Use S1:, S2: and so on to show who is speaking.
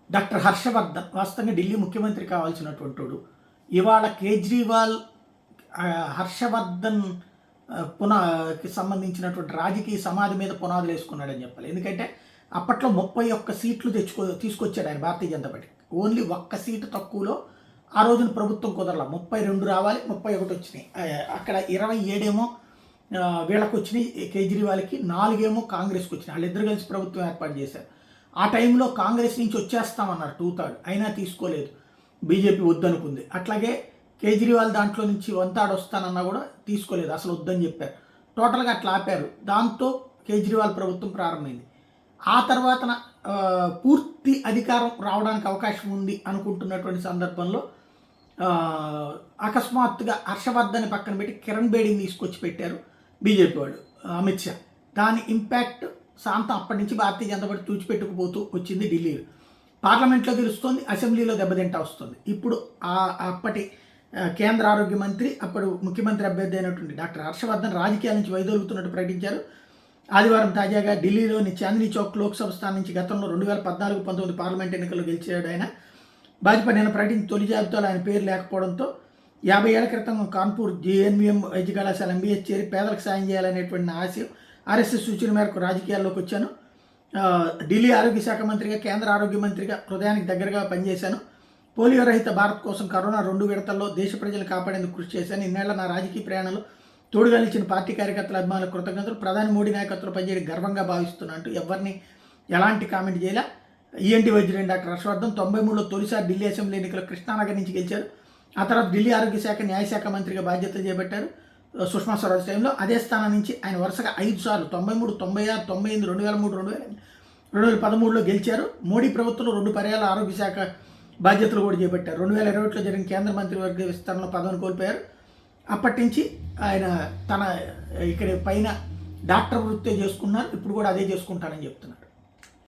S1: Doctor Harshavardhan వాస్తవంగా ఢిల్లీ ముఖ్యమంత్రి కావాల్సినటువంటి వాడు. ఇవాళ కేజ్రీవాల్ హర్షవర్ధన్ పునాకి సంబంధించినటువంటి రాజకీయ సమాధి మీద పునాదులు వేసుకున్నాడని చెప్పాలి. ఎందుకంటే అప్పట్లో 31 సీట్లు తీసుకొచ్చాడు ఆయన భారతీయ జనతా పార్టీ. ఓన్లీ ఒక్క సీటు తక్కువలో ఆ రోజున ప్రభుత్వం కుదరల. 32 రావాలి, 31 వచ్చినాయి. అక్కడ 27 ఏమో వీళ్ళకి వచ్చినాయి కేజ్రీవాల్కి, 4 ఏమో కాంగ్రెస్కి వచ్చినాయి. వాళ్ళిద్దరు కలిసి ప్రభుత్వం ఏర్పాటు చేశారు. ఆ టైంలో కాంగ్రెస్ నుంచి వచ్చేస్తామన్నారు 2/3, అయినా తీసుకోలేదు, బీజేపీ వద్దనుకుంది. అట్లాగే కేజ్రీవాల్ దాంట్లో నుంచి 1/3 వస్తానన్నా కూడా తీసుకోలేదు, అసలు వద్దని చెప్పారు. టోటల్గా అట్లా ఆపారు. దాంతో కేజ్రీవాల్ ప్రభుత్వం ప్రారంభమైంది. ఆ తర్వాత పూర్తి అధికారం రావడానికి అవకాశం ఉంది అనుకుంటున్నటువంటి సందర్భంలో అకస్మాత్తుగా హర్షవర్ధన్ పక్కన పెట్టి కిరణ్ బేడీని తీసుకొచ్చి పెట్టారు బీజేపీ వాళ్ళు, అమిత్ షా. దాని ఇంపాక్ట్ శాంతం అప్పటి నుంచి భారతీయ జనతా పార్టీ తుడిచిపెట్టుకుపోతూ వచ్చింది. ఢిల్లీలో పార్లమెంట్లో గెలుస్తుంది, అసెంబ్లీలో దెబ్బతింటా వస్తుంది. ఇప్పుడు అప్పటి కేంద్ర ఆరోగ్య మంత్రి, అప్పుడు ముఖ్యమంత్రి అభ్యర్థి అయినటువంటి డాక్టర్ హర్షవర్ధన్ రాజకీయాల నుంచి వైదొలుగుతున్నట్టు ప్రకటించారు. ఆదివారం తాజాగా ఢిల్లీలోని చాందినీ చౌక్ లోక్సభ స్థానం నుంచి గతంలో 2014-19 పార్లమెంట్ ఎన్నికల్లో గెలిచాడు ఆయన. భాజపా నిన్న ప్రకటించిన తొలి జాబితాలో ఆయన పేరు లేకపోవడంతో 50 ఏళ్ల క్రితం కాన్పూర్ జేఎన్వీఎం వైద్య కళాశాల ఎంబీఎస్ చేరి పేదలకు సాయం చేయాలనేటువంటి ఆశయం ఆర్ఎస్ఎస్ సూచన మేరకు రాజకీయాల్లోకి వచ్చాను. ఢిల్లీ ఆరోగ్య శాఖ మంత్రిగా, కేంద్ర ఆరోగ్య మంత్రిగా హృదయానికి దగ్గరగా పనిచేశాను. పోలియో రహిత భారత్ కోసం కరోనా 2 విడతల్లో దేశ ప్రజలు కాపాడేందుకు కృషి చేశాను. ఇన్నేళ్ల నా రాజకీయ ప్రయాణంలో తోడుగా నిలిచిన పార్టీ కార్యకర్తల అభిమానుల కృతజ్ఞతలు. ప్రధాని మోడీ నాయకత్వంలో పనిచేయడం గర్వంగా భావిస్తున్నా అంటూ ఎవరిని ఎలాంటి కామెంట్ చేయలే. ఈఎన్టీ వైద్యుడైన డాక్టర్ హర్షవర్ధన్ 93లో తొలిసారి ఢిల్లీ అసెంబ్లీ ఎన్నికల్లో కృష్ణానగర్ నుంచి గెలిచారు. ఆ తర్వాత ఢిల్లీ ఆరోగ్య శాఖ, న్యాయశాఖ మంత్రిగా బాధ్యతలు చేపట్టారు సుష్మా స్వరాజ్ టైంలో. అదే స్థానం నుంచి ఆయన వరుసగా 5 సార్లు 93, 96, 98, 2003, 2013లో గెలిచారు. మోడీ ప్రభుత్వంలో 2 పర్యాలు ఆరోగ్య శాఖ బాధ్యతలు కూడా చేపట్టారు. 2021లో జరిగిన కేంద్ర మంత్రివర్గ విస్తరణలో పదవిని కోల్పోయారు. అప్పటి నుంచి ఆయన తన ఇక్కడ పైన డాక్టర్ వృత్తే చేసుకున్నారు. ఇప్పుడు కూడా అదే చేసుకుంటానని చెప్తున్నారు.